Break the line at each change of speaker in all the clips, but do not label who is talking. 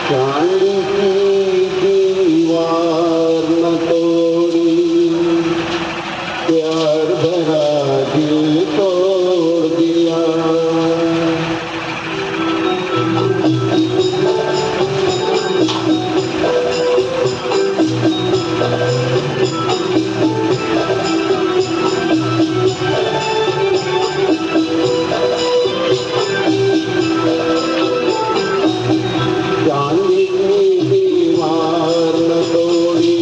चांद की दीवार न तोड़ी, प्यार भरा दिल तोड़ दिया। चांद की दीवार न तोड़ी,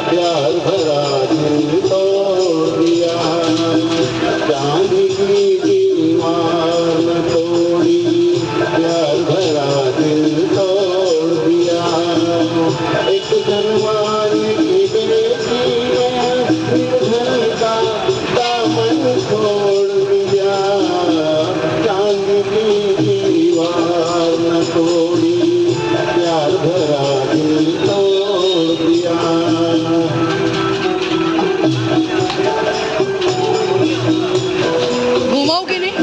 प्यार भरा दिल तोड़ दिया। चांद की दीवार न तोड़ी, प्यार भरा दिल तोड़ दिया। एक धनवान की बेटी ने निर्धन का दामन छोड़ दिया। चांद की दीवार न तोड़ी, प्यार भरा दिल तोड़ दिया।
घुमाऊ की नहीं?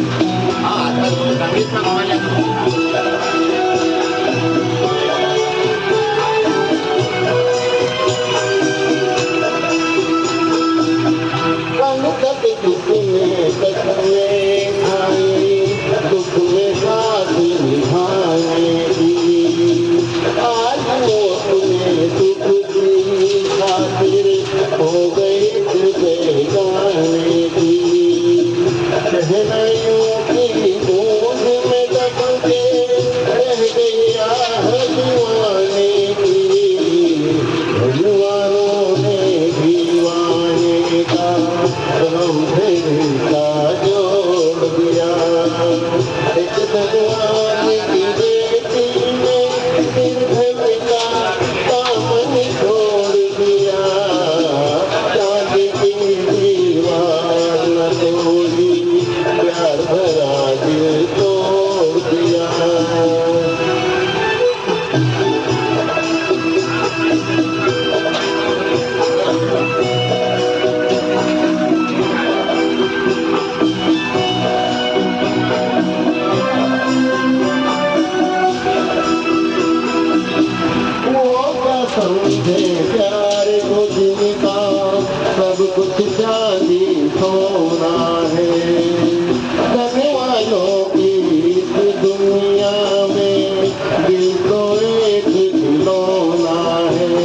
संकट दुख में कष्ट में आए, दुख में साथ निभाएगी। आज वो अपने सुख की खातिर हो गई बेगाने की। शहनाइयों की गूंज में दब के रह गई आह दीवाने की। भगवानों ने दीवाने का गम का जोड़ दिया। एक धनवान की बेटी ने निर्धन का दामन छोड़ दिया। चांद की दीवार न तोड़ी, प्यार भरा दिल तोड़ दिया। वो क्या समझे प्यार को जिनका सब कुछ चांदी सोना है। धन वालों की इस दुनिया में दिल तो एक खिलौना है।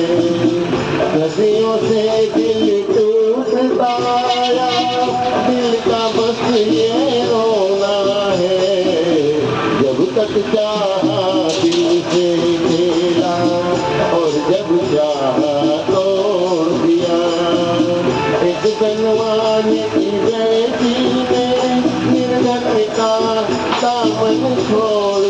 सदियों से दिल टूटता आया, दिल का बस ये रोना है। जब तक चाहा दिल से खेला, और जब चाहा तोड़ दिया। एक धनवान की बेटी ने निर्धन का दामन छोड़